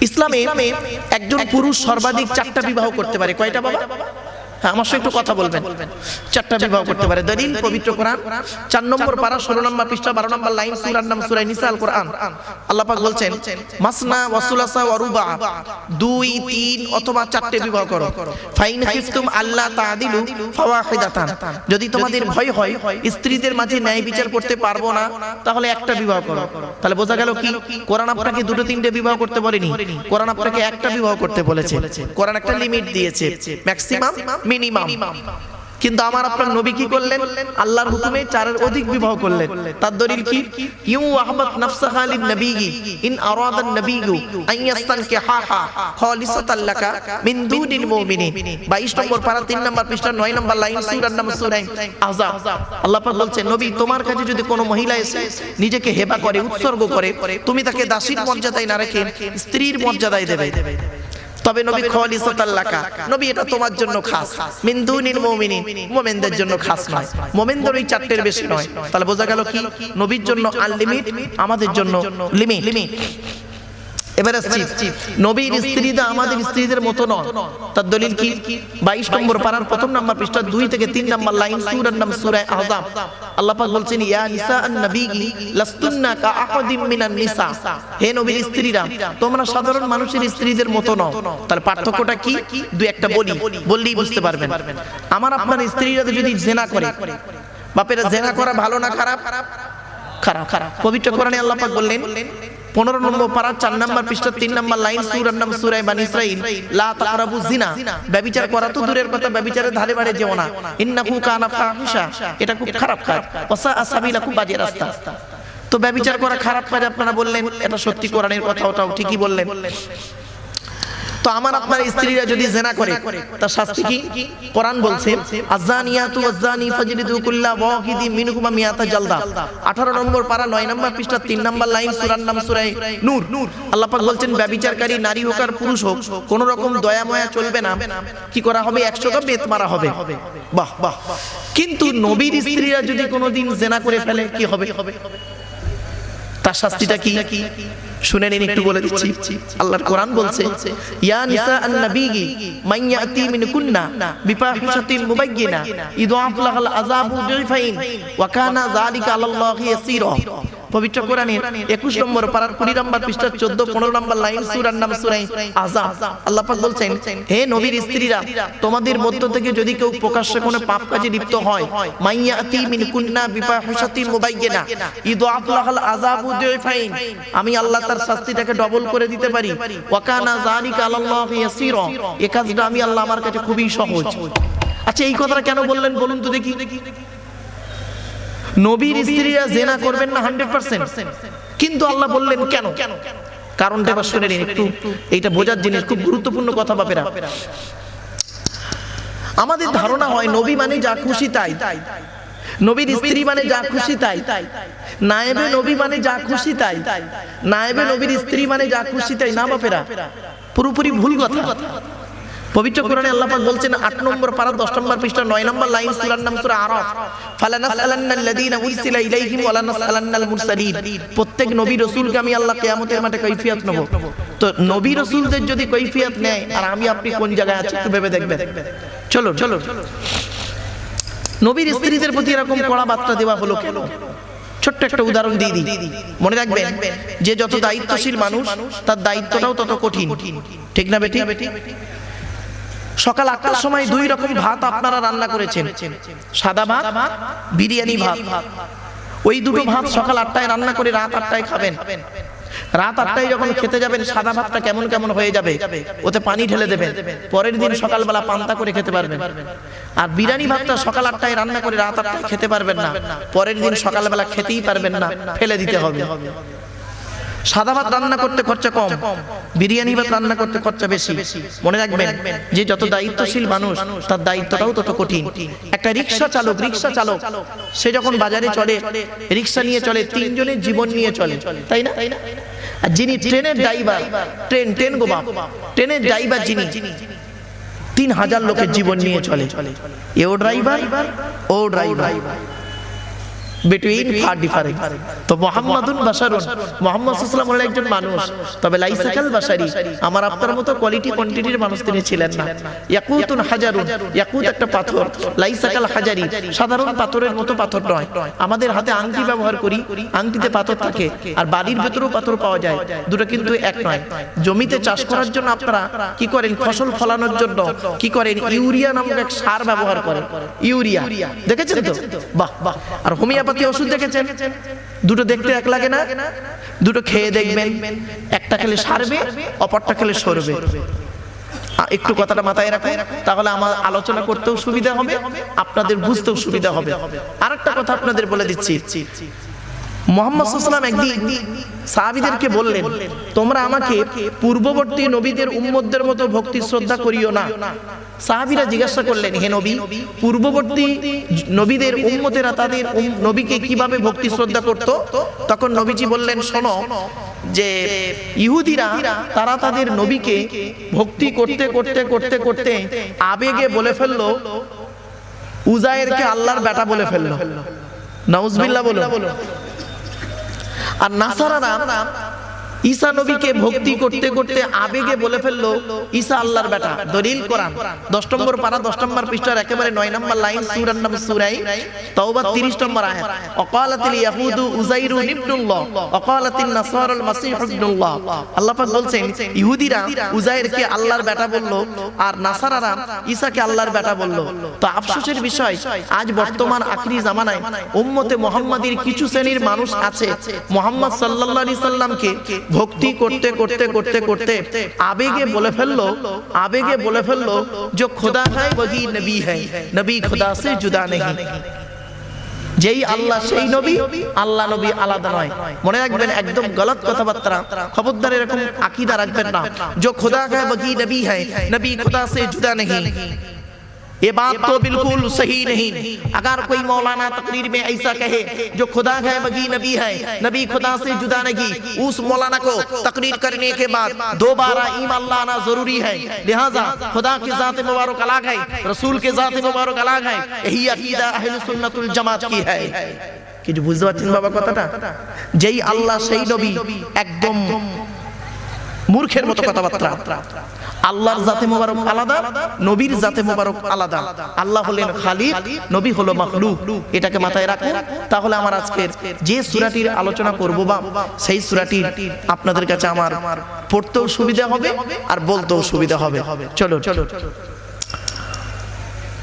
ইসলামে একজন পুরুষ সর্বাধিক 4টা বিবাহ করতে পারে। কয়টা বাবা? হ্যাঁ, আমার সাথে একটু কথা বলবেন। 4টা বিবাহ করতে পারে। দলিল পবিত্র কোরআন 4 নম্বর পারা 16 নম্বর পৃষ্ঠা 12 নম্বর লাইন সূরার নাম সূরা নিসা আল কোরআন। আল্লাহ পাক বলছেন মাসনা ওয়া সুলাসা ওয়া রুবা, 2 3 অথবা 4টে বিবাহ করো। ফাইন খিফতুম আল্লাহ তাআদিলু ফাওয়াহিদাতান, যদি তোমাদের ভয় হয় স্ত্রীদের মাঝে ন্যায় বিচার করতে পারবো না তাহলে একটা বিবাহ করো। তাহলে বোঝা গেল কি কোরআন আপনাকে 2 3টে বিবাহ করতে বলেনি, কোরআন আপনাকে একটা বিবাহ করতে বলেছে। কোরআন একটা লিমিট দিয়েছে, ম্যাক্সিমাম মিনিমাম। কিন্তু আমার আপনার নবী কি করলেন? আল্লাহর হুকুমে 4-এর অধিক বিবাহ করলেন। তার দলিল কি? ইউ ওয়াহাবাত নাফসাহা লিন নবিয়্যি ইন আরাদান নবিয়্যু আন ইয়াস্তানকিহা খালিসাতাল লাকা মিন দুনিল মুমিনিন। 22 নম্বর পারা 3 নম্বর পৃষ্ঠা 9 নম্বর লাইন সূরার নাম সূরা আহজাব। আল্লাহ পাক বলছেন নবী তোমার কাছে যদি কোনো মহিলা এসে নিজেকে হেবা করে, উৎসর্গ করে, তুমি তাকে দাসীর মর্যাদায় না রেখে স্ত্রীর মর্যাদায় দেবে, তবে নবী খালিসাতাল লাকা, নবী এটা তোমার জন্য খাস, মিন দুনিল মুমিনিন, মুমিনদের জন্য খাস নয়, মুমিনদের ওই 4টের বেশি নয়। তাহলে বোঝা গেল কি নবীর জন্য আনলিমিট, আমাদের জন্য লিমিট। এবারে আসছি নবীর স্ত্রীরা আমাদের স্ত্রীদের মতো নয়। তার দলিল কি? 22 নম্বর পারার 1 নম্বর পৃষ্ঠা 2 থেকে 3 নম্বর লাইন সূরার নাম সূরা আহজাব। আল্লাহ পাক বলছেন ইয়া নিসা আন-নবিয়্যি লাস্তুন্না কা আহাদিম মিনান নিসা, হে নবীর স্ত্রীরা তোমরা সাধারণ মানুষের স্ত্রীদের মতো নও। তাহলে পার্থক্যটা কি? 2-1টা বললেই বুঝতে পারবেন। আমার আপনার স্ত্রীরা যদি জিনা করে, বাপেরা জিনা করা ভালো না খারাপ? খারাপ। পবিত্র কোরআনে আল্লাহ পাক বললেন 15 নম্বর পারা 4 নম্বর পৃষ্ঠা 3 নম্বর লাইন সূরার নাম সূরা বনী ইসরাঈল, লা তাকরাবু জিনা, ব্যভিচার করা তো দূরের কথা, ব্যভিচারের ধারে বাড়ে যেও না, ইন্নাহু কানা ফাহিশা, এটা খুব খারাপ কাজ, ওয়াসা আসাবিলা, খুব বাজে রাস্তা। তো ব্যভিচার করা খারাপ কাজ আপনারা বললেন, এটা সত্যি কোরআনের কথা, ওটাও ঠিকই বললেন। তো আমার আপনার স্ত্রীরা যদি জিনা করে তার শাস্তি কি? কোরআন বলছে আযানিয়াতু ওয়াযানি ফাজলিদু কুল্লা ওয়াহিদিন মিনহুমা মিয়াতা জালদা। 18 নম্বর পারা 9 নম্বর পৃষ্ঠা 3 নম্বর লাইন সূরার নাম সূরা নূর। আল্লাহ পাক বলছেন ব্যভিচারকারী নারী হোক আর পুরুষ হোক কোন রকম দয়া মায়া চলবে না, কি করা হবে? 100টা বেত মারা হবে। বাহ বাহ। কিন্তু নবীর স্ত্রীরা যদি কোনোদিন জিনা করে ফেলে কি হবে? তার শাস্তিটা কি শুনে নিন, একটু বলে দিচ্ছি। আল্লাহর কোরআন বলছে ইয়া নিসা আন-নবিয়্যি মান ইয়াতি মিনকুন্না বিফাহিশাতিন মুবায়্যিনা ইদআফ লাহাল আযাবু দুইফাইন ওয়া কানা যালিকা আলাল্লাহি ইয়াসীরা। পবিত্র কোরআনের 21 নম্বর পারার 20 নম্বর পৃষ্ঠা 14 15 নম্বর লাইন সূরার নাম সূরা আহজাব। আল্লাহ পাক বলছেন হে নবীর স্ত্রীরা তোমাদের মধ্য থেকে যদি কেউ প্রকাশ্যে কোনো পাপ কাজে লিপ্ত হয়, মাইয়াতি মিনকুন্না বিফাহিশাতিন মুবায়্যিনা ইদআফ লাহাল আযাবু দুইফাইন, আমি আল্লাহ তার শাস্তিটাকে ডবল করে দিতে পারি, ওয়া কানা যালিকা আলাল্লাহি ইয়াসীরা, এই কাজটা আমি আল্লাহ আমার কাছে খুবই সহজ। আচ্ছা এই কথাটা কেন বললেন বলুন তো দেখি? নবীর স্ত্রীরা জিনা করবেন না 100%, কিন্তু আল্লাহ বললেন কেন? কারণটা এবার শুনে নিন একটু, এইটা বোঝার জিনিস, খুব গুরুত্বপূর্ণ কথা বাপেরা। আমাদের ধারণা হয় নবী মানে যা খুশি তাই, নবীর স্ত্রী মানে যা খুশি তাই, নায়েবে নবী মানে যা খুশি তাই, নায়েবে নবীর স্ত্রী মানে যা খুশি তাই। না বাপেরা, পুরোপুরি ভুল কথা। পবিত্র কোরআনে আল্লাহ পাক বলছেন 8 নম্বর পারা 10 নম্বর পৃষ্ঠা 9 নম্বর লাইন সূরার নাম সূরা আরাফ, ফালানাসআলান্নাল্লাযীনা উরসিলা ইলাইহিম ওয়া লানাসআলান্নাল মুরসালিন। প্রত্যেক নবী রাসূলকে আমি আল্লাহ কিয়ামতের মাঠে কৈফিয়ত নেব। তো নবী রাসূলদের যদি কৈফিয়ত নেয় আর আমি আপনি কোন জায়গায় আছি একটু ভেবে দেখবেন। চলো নবীর স্ত্রীদের প্রতি এরকম কড়া বার্তা দেওয়া হলো কেন? ছোট্ট একটা উদাহরণ দিয়ে দিই। মনে রাখবেন যে যত দায়িত্বশীল মানুষ তার দায়িত্বটাও তত কঠিন, ঠিক না বেটি? সকাল 8টার সময় 2 রকম ভাত আপনারা রান্না করেছেন, সাদা ভাত, বিরিয়ানি ভাত। ওই দুটো ভাত সকাল 8টায় রান্না করে রাত 8টায় খাবেন। রাত 8টায় যখন খেতে যাবেন সাদা ভাতটা কেমন কেমন হয়ে যাবে, ওতে পানি ঢেলে দেবেন, পরের দিন সকালবেলা পান্তা করে খেতে পারবেন। আর বিরিয়ানি ভাতটা সকাল 8টায় রান্না করে রাত 8টায় খেতে পারবেন না, পরের দিন সকালবেলা খেতেই পারবেন না, ফেলে দিতে হবে। সাদা ভাত রান্না করতে খরচা কম, বিরিয়ানি ভাত রান্না করতে খরচা বেশি। মনে রাখবেন যে যত দায়িত্বশীল মানুষ তার দায়িত্বটাও তত কঠিন। একটা রিকশা চালক সে যখন বাজারে চলে, রিকশা নিয়ে চলে, 3 জনের জীবন নিয়ে চলে, তাই না? আর যিনি ট্রেনের ড্রাইভার, ট্রেন গো বাপ, ট্রেনের ড্রাইভার যিনি 3000 লোকের জীবন নিয়ে চলে, এও ড্রাইভার ও ড্রাইভার। between far difference. তো মুহাম্মাদুন বাশারুন, মুহাম্মদ সাল্লাল্লাহু আলাইহি ওয়াসাল্লাম হলেন একজন মানুষ, তবে লাইসা কাল বাশারি, আমার আপনার মতো কোয়ালিটি কোয়ান্টিটির মানুষ তিনি ছিলেন না। ইয়াকুতুন হাজারুন, ইয়াকুত একটা পাথর, লাইসা কাল হাজারি, সাধারণ পাথরের মতো পাথর নয়। আমাদের হাতে আংটি ব্যবহার করি, আংটিতে পাথর থাকে, আর বাড়ির ভেতরেও পাথর পাওয়া যায়, দুটো কিন্তু এক নয়। জমিতে চাষ করার জন্য আপনারা কি করেন, ফসল ফলানোর জন্য কি করেন, ইউরিয়া নামক এক সার ব্যবহার করেন। ইউরিয়া দেখেছেন তো? বাহ বাহ। আর হোমিওপ্যাথি ওষুধ দেখেছেন? দুটো দেখতে এক লাগে না? দুটো খেয়ে দেখবেন, একটা খেলে সারবে, অপরটা খেলে সরবে। একটু কথাটা মাথায় রাখুন, তাহলে আমার আলোচনা করতেও সুবিধা হবে, আপনাদের বুঝতেও সুবিধা হবে। আরেকটা কথা আপনাদের বলে দিচ্ছি, মুহাম্মদ সাল্লাল্লাহু আলাইহি ওয়াসাল্লাম একদিন সাহাবীদেরকে বললেন, তোমরা আমাকে পূর্ববর্তী নবীদের উম্মতদের মতো ভক্তি শ্রদ্ধা করিও না। সাহাবীরা জিজ্ঞাসা করলেন, হে নবী, পূর্ববর্তী নবীদের উম্মতেরা তাদের নবীকে কিভাবে ভক্তি শ্রদ্ধা করত? তখন নবীজি বললেন, শোনো, যে ইহুদিরা তারা তাদের নবীকে ভক্তি করতে করতে করতে করতে আবেগে বলে ফেললো উজায়েরকে আল্লাহর বেটা বলে ফেললো। নাউজুবিল্লাহ বলো। আর নাসারারা ঈসা নবীকে ভক্তি করতে করতে আবেগে বলে ফেললো ঈসা আল্লাহর বেটা। দলিল কোরআন 10 নম্বর পারা 10 নম্বর পৃষ্ঠার একেবারে 9 নম্বর লাইন, সূরার নাম সূরা তাওবা 30 নম্বর আয়াত। ওয়াকালাতিল ইয়াহুদু উযাইরুন ইবনুল্লাহ ওয়াকালাতিন নাসারাল মাসীহ ইবনুল্লাহ। আল্লাহ পাক বলছেন, ইহুদিরা উযাইরকে আল্লাহর বেটা বলল, আর নাসারারা ঈসাকে আল্লাহর বেটা বলল। তো আফসোসের বিষয়, আজ বর্তমান আখিরি জামানায় উম্মতে মুহাম্মাদীর কিছু শ্রেণীর মানুষ আছে, মুহাম্মদ সাল্লাল্লাহু আলাইহি সাল্লামকে ভক্তি করতে করতে করতে করতে আবেগে বলে ফেললো जो खुदा है वही नबी है, नबी खुदा से जुदा नहीं। যেই আল্লাহ সেই নবী, আল্লাহ নবী আলাদা নয়। মনে রাখবেন, একদম গলত কথাবার্তা, খবরদার এরকম আকীদা রাখবেন না। जो खुदा है वही नबी है, नबी खुदा से जुदा नहीं। ये बात तो बिल्कुल सही नहीं। अगर कोई मौलाना तकरीर में ऐसा कहे जो खुदा है वही नबी है, नबी खुदा से जुदा नहीं, उस मौलाना को तकरीर करने के बाद दोबारा ईमान लाना जरूरी है। लिहाजा खुदा की जात मुबारक अलग है, रसूल के जात मुबारक अलग है। यही अकीदा अहले सुन्नतुल जमात की है। कि जो বুঝতে পারছেন বাবা কথাটা? যেই আল্লাহ সেই নবী, একদম মূর্খের মতো কথাবার্তা। আল্লাহর জাতে মোবারক আলাদা, নবীর জাতে মোবারক আলাদা। আল্লাহ হলেন খালিক, নবী হলো মাখলুক। এটাকে মাথায় রাখুন। তাহলে আমার আজকের যে সূরাটির আলোচনা করব বা সেই সূরাটির আপনাদের কাছে আমার পড়তেও সুবিধা হবে আর বলতেও সুবিধা হবে। চলো চলো।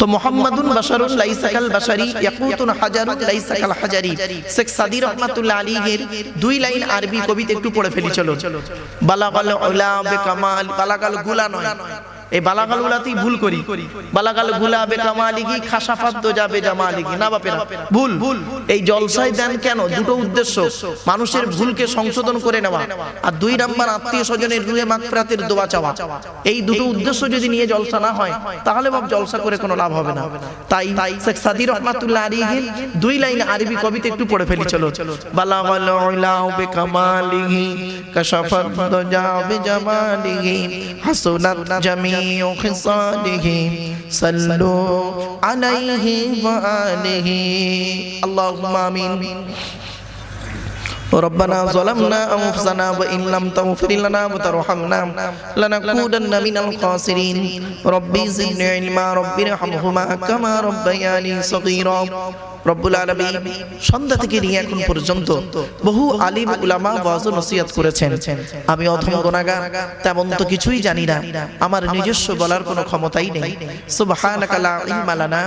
তো মুহাম্মাদুন বাশারুন লাইসা কাল বাশারি, ইয়াকুতুন হাজারুন লাইসা কাল হাজারি। শেখ সাদী রাহমাতুল্লাহ আলাইহির 2 লাইন আরবি কবিতা একটু পড়ে ফেলি। চলো। বালাগাল উলা বিকামাল, বালাগাল গুলা নয়, এই বালাগাল উলাতেই ভুল করি। বালাগাল গুলা বিকামালিহি খাশাফাত দোজাবে জামালিহি। না বাপেরা, ভুল। এই জলসায় দেন কেন? দুটো উদ্দেশ্য, মানুষের ভুলকে সংশোধন করে নেওয়া, আর 2 নাম্বার আত্মীয় স্বজনের রুহে মাগফিরাতের দোয়া চাওয়া। এই দুটো উদ্দেশ্য যদি নিয়ে জলসা না হয়, তাহলে বাপ জলসা করে কোনো লাভ হবে না। তাই শেখ সাদী রাহমাতুল্লাহ আলাইহি 2 লাইন আরবি কবিতা একটু পড়ে ফেলি। চলো। বালাগাল উলা বিকামালিহি খাশাফাত দোজাবে জামালিহি হাসুনাত জামি خصاله صلوا عليه وآله اللهم آمين ربنا ظلمنا أنفسنا وإن لم تغفر لنا وترحمنا لنكونن من الخاسرين ربي زدني علما ربي ارحمهما كما ربياني صغيرا। রব্বুল আলামিন সন্ধ্যা থেকে নিয়ে এখন পর্যন্ত বহু আলিম উলামা ওয়াজ ও নসিহত করেছেন। আমি অধম গুনাহগার, তেমন তো কিছুই জানি না, আমার নিজস্ব বলার কোনো ক্ষমতাই নেই। সুবহানাকা লা ইলমা লানা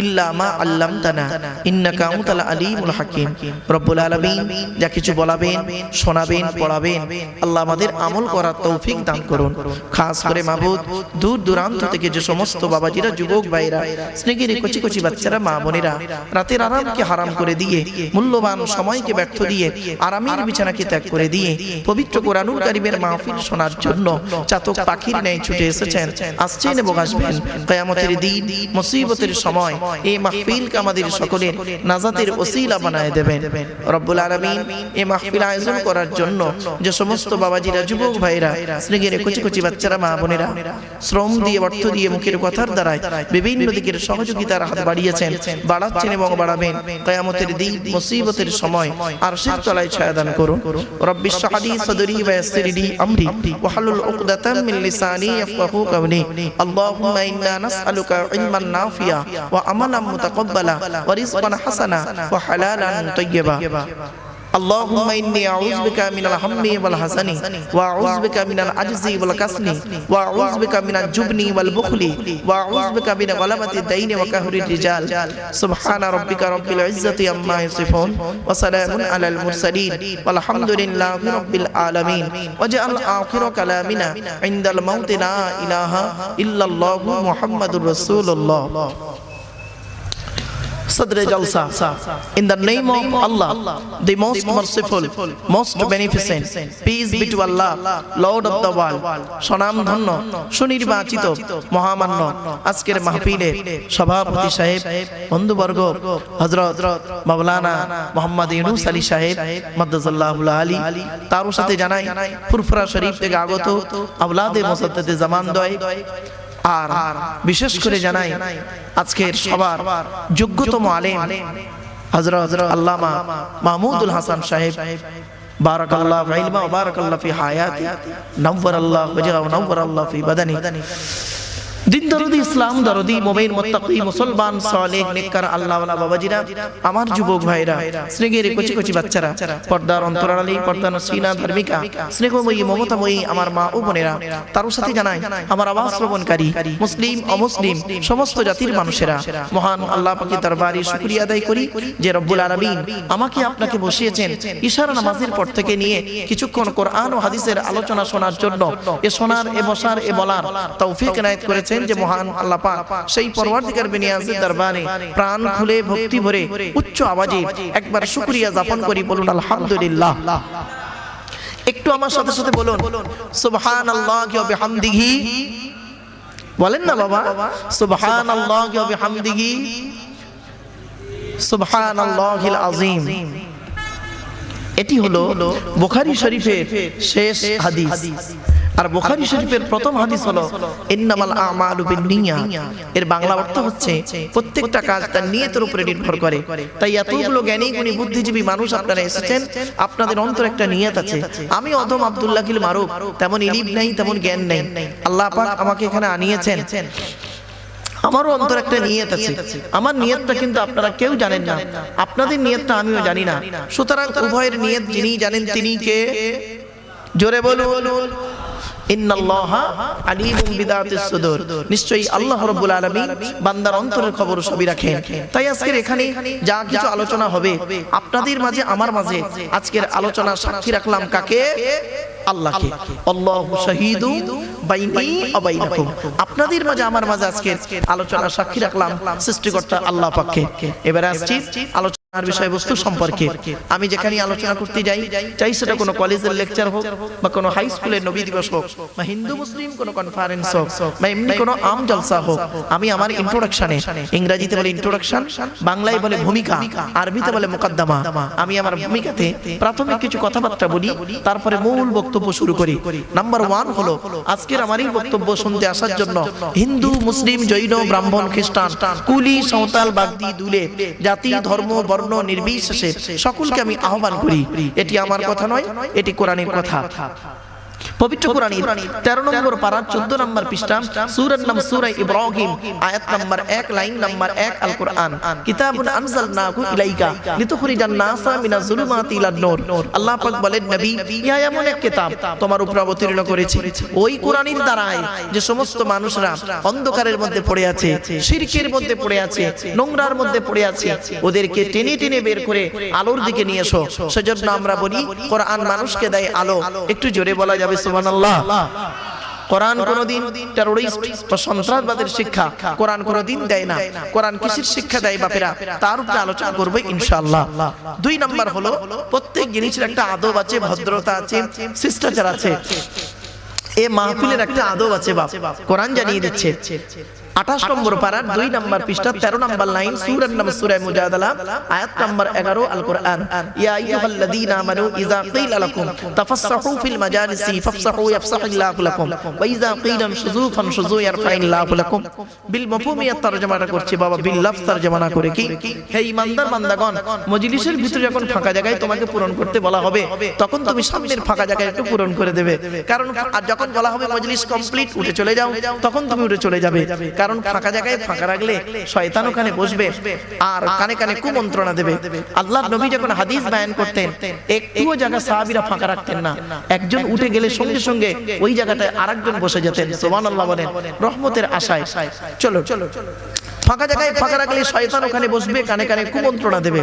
ইল্লা মা আল্লামতানা ইন্নাকা আনতাল আলিমুল হাকিম। রব্বুল আলামিন যা কিছু বলাবেন, শোনাবেন, পড়াবেন, আল্লাহ আমাদের আমল করার তৌফিক দান করুন। খাস করে মাবুদ, দূর দূরান্ত থেকে যে সমস্ত বাবাজিরা, যুবক ভাইরা, স্নেহের কচি কচি বাচ্চারা, মা বোনেরা রাতের আরামকে হারাম করে দিয়ে, মূল্যবান সময়কে ব্যর্থ দিয়ে, আরামের বিছানাকে ত্যাগ করে দিয়ে পবিত্র কোরআনুল কারীমের মাহফিল শোনার জন্য চাতক পাখির ন্যায় ছুটে এসেছেন, আসছেন এবং আসবেন। কিয়ামতের দিন, মুসিবতের সময় এই মাহফিলকে আমাদের সকলের নাজাতের ওসিলা বানায় দেবেন। রব্বুল আলামিন এই মাহফিল আয়োজন করার জন্য যে সমস্ত বাবাজিরা, যুবক ভাইরা, স্নেহের কচি কচি বাচ্চারা, মা বোনেরা শ্রম দিয়ে, অর্থ দিয়ে, মুখের কথার দ্বারায় বিভিন্ন দিকের সহযোগিতার হাত বাড়িয়েছেন, বাড়াচ্ছেন এবং বাড়াবেন, কিয়ামতের দিন মুসিবতের সময় আরশের তলায় ছায়া দান করুন। রব্বি ইশরাহ লি সাদরি ওয়া ইয়াসসির লি আমরি ওয়াহলুল উকদাতাম মিন লিসানি ইয়াফকাহু কাওলি। আল্লাহুম্মা ইন্না নাসআলুকা ইলমান নাফিয়া ওয়া আমালান মুতাকাব্বালা ওয়া রিজকান হাসানা ওয়া হালালান তাইয়্যিবা। اللهم إني أعوذ بك من الهم والحزن وأعوذ بك من العجز والكسل وأعوذ بك من الجبن والبخل وأعوذ بك من غلبة الدين وقهر الرجال سبحان ربك رب العزة عما يصفون وسلام على المرسلين والحمد لله رب العالمين وجعل آخر كلامنا عند الموت لا إله إلا الله محمد رسول الله. Sadr Jalsa, in the name of Allah, the most merciful, most beneficent, peace be to Allah, Lord of the world. Sonam dhanno, সুনির্বাচিত মহামান্য আজকের মাহফিলে সভাপতি সাহেব, বন্ধুবর্গ, হযরত মাওলানা মোহাম্মদ ইউনুস আলী সাহেব মাদ্দাজাল্লাহুল আলী, তার সাথে জানাই ফুরফুরা শরীফ থেকে আগত আওলাদে মুসাদ্দাদে জামানদ্বয়, আর বিশেষ করে জানাই আজকের সবার যোগ্যতম আলেম হযরত আল্লামা মাহমুদুল হাসান সাহেব, বারাকাল্লাহু ইলমা ওয়া বারাকাল্লাহু ফি হায়াতি নাওয়ারাল্লাহু ওয়াজহু নাওয়ারাল্লাহু ফি বাদানি। দিন দরদি, ইসলাম দরদি, মুমিন মুত্তাকি মুসলমান সালেহ নেককার আল্লাহওয়ালা বাবাজিরা, আমার যুবক ভাইরা, স্নেহের কচি কচি বাচ্চারা, পর্দার অন্তরালী, পর্দার নসিনা ধার্মিকা, স্নেহময়ী মমতাময়ী আমার মা ও বোনেরা, তার সাথে জানাই আমার আওয়াজ শ্রবণকারী মুসলিম অমুসলিম সমস্ত জাতির মানুষেরা, মহান আল্লাহ পাকের দরবারে শুকরিয়া আদায় করি যে রব্বুল আলামিন আমাকে আপনাকে বসিয়েছেন ইশারা নামাজের পর থেকে নিয়ে কিছুক্ষণ কোরআন ও হাদিসের আলোচনা শোনার জন্য। এ শোনার, এ বসার, এ বলার তৌফিক ইনায়েত করেছেন যে মহান আল্লাহ পাক সেই পরওয়ারদিগার বেনিয়াজের দরবারে প্রাণ খুলে ভক্তি ভরে উচ্চ আওয়াজে একবার শুকরিয়া যাপন করি, বলুন আলহামদুলিল্লাহ। একটু আমার সাথে সাথে বলুন সুবহানাল্লাহি ওয়া বিহামদিহি, বলেন না বাবা, সুবহানাল্লাহি ওয়া বিহামদিহি সুবহানাল্লাহিল আযীম। এটি হলো বুখারী শরীফের শেষ হাদিস। আর বুখারী শরীফের প্রথম হাদিস হলো ইন্নামাল আমালু বিন্নিয়াত। এর বাংলা অর্থ হচ্ছে প্রত্যেকটা কাজ তার নিয়তের উপরে নির্ভর করে। তাই এতগুলো জ্ঞানী গুণী বুদ্ধিজীবী মানুষ আপনারা এসেছেন, আপনাদের অন্তরে একটা নিয়ত আছে। আমি অদম আব্দুল্লাহ কিল মারুফ, তেমন ইলম নাই, তেমন জ্ঞান নাই, আল্লাহ পাক আমাকে এখানে আনিয়েছেন, আমারও অন্তরে একটা নিয়ত আছে। আমার নিয়তটা কিন্তু আপনারা কেউ জানেন না, আপনাদের নিয়তটা আমিও জানি না। সুতরাং উভয়ের নিয়ত যিনি জানেন তিনি কে? জোরে বলুন ইন্নাল্লাহা আলিমুম বিদাতিস সুদূর। নিশ্চয়ই আল্লাহ রাব্বুল আলামিন বান্দার অন্তরের খবর সবই রাখেন। তাই আজকের এখানে যা কিছু আলোচনা হবে আপনাদের মাঝে আমার মাঝে, আজকের আলোচনা সাক্ষী রাখলাম কাকে? আল্লাহকে। আল্লাহু শাহীদু বাইনি ওয়া বাইনাকুম। আপনাদের মাঝে আমার মাঝে আজকের আলোচনা সাক্ষী রাখলাম সৃষ্টিকর্তা আল্লাহ পাককে। এবারে আসছি আলোচনার বিষয়বস্তু সম্পর্কে। আমি যেখানে আলোচনা করতে যাই, চাই সেটা কোনো কলেজের লেকচার হোক বা কোনো হাই স্কুলের নবী দিবস হোক বা হিন্দু মুসলিম কোনো কনফারেন্স হোক বা এমনি কোনো আম জলসা হোক, আমি আমার ইন্ট্রোডাকশনে, ইংরেজিতে বলে ইন্ট্রোডাকশন, বাংলায় বলে ভূমিকা, আরবিতে বলে মুকদ্দমা, আমি আমার ভূমিকাতে প্রাথমিক কিছু কথাবার্তা বলি, তারপরে মূল বক্তব্য শুরু করি। নাম্বার 1 হলো আজকের আমার এই বক্তব্য শুনতে আসার জন্য হিন্দু, মুসলিম, জৈন, ব্রাহ্মণ, খ্রিস্টান, কুলি, সাঁওতাল, বাগদি, দুলে, জাতি, ধর্ম, বর্ণ নির্বিশেষে সকলকে আমি আহ্বান করি। এটি আমার কথা নয়, এটি কোরআনের কথা। পবিত্র কোরআনের 13 নম্বর পারা 14 নম্বর পৃষ্ঠা, সূরার নাম সূরা ইব্রাহিম, আয়াত নাম্বার 1, লাইন নাম্বার 1, আল কোরআন কিতাবুন আনজালনাহু ইলাইকা লিতুখরিজান নাসা মিনাজ যুলুমাতি ইলান নূর। আল্লাহ পাক বলেন, নবী, ইহা এমন এক কিতাব তোমার উপর অবতীর্ণ করেছি, ওই কোরআনের দ্বারাই যে সমস্ত মানুষরা অন্ধকারের মধ্যে পড়ে আছে, শিরকের মধ্যে পড়ে আছে, নোংরার মধ্যে পড়ে আছে, ওদেরকে টেনে টেনে বের করে আলোর দিকে নিয়ে এসো। সেজন্য আমরা বলি কোরআন মানুষকে দেয় আলো। একটু জোরে বলা যাবে সুবহানাল্লাহ। কোরআন কোনদিন টেরোরিস্ট বা সন্ত্রাসবাদের শিক্ষা কোরআন কোনদিন দেয় না। কোরআন কিসের শিক্ষা দেয় বাপেরা, তার উপরে আলোচনা করব ইনশাআল্লাহ। 2 নাম্বার হলো প্রত্যেক জিনিসের একটা আদব আছে, ভদ্রতা আছে, শিষ্টাচার আছে। এই মাহফিলের একটা আদব আছে বাপ, কোরআন জানিয়ে দিচ্ছে। 28 নম্বর পারার 2 নম্বর পৃষ্ঠা 13 নম্বর লাইন সূরার নাম সূরা মুজাদালা আয়াত নম্বর 11 আল কোরআন ইয়া আইয়ুহাল্লাযীনা আমানু ইযা ক্বিলা লাকুম তাফাসসাহু ফিল মাজালিসি ফাফসাহু ইয়াফসাহিল্লাহু লাকুম ওয়া ইযা ক্বিলা শুযু ফানশুযু ইয়ারফাইল্লাহু লাকুম বিল মাফহুমিয়াত তরজমাটা করছি বাবা বিল লফজ তরজমা না করে কি হে ঈমানদার বান্দাগণ মজলিসের ভিতরে যখন ফাঁকা জায়গায় তোমাকে পূরণ করতে বলা হবে তখন তুমি সামনের ফাঁকা জায়গায় একটু পূরণ করে দেবে কারণ আর যখন বলা হবে মজলিস কমপ্লিট উঠে চলে যাও তখন তুমি উঠে চলে যাবে কারণ ফাঁকা জায়গায় ফাঁকা রাখলে শয়তান ওখানে বসবে আর কানে কানে কুমন্ত্রণা দেবে আল্লাহর নবী যখন হাদিস বয়ান করতেন একটুও জায়গা সাহাবীরা ফাঁকা রাখতেন না একজন উঠে গেলে সঙ্গে সঙ্গে ওই জায়গাটায় আরেকজন বসে যেতেন সুবহানাল্লাহ বলেন রহমতের আশায় চলো ফাঁকা জায়গায় ফাঁকা রাখলে শয়তান ওখানে বসবে কানে কানে কুমন্ত্রণা দেবে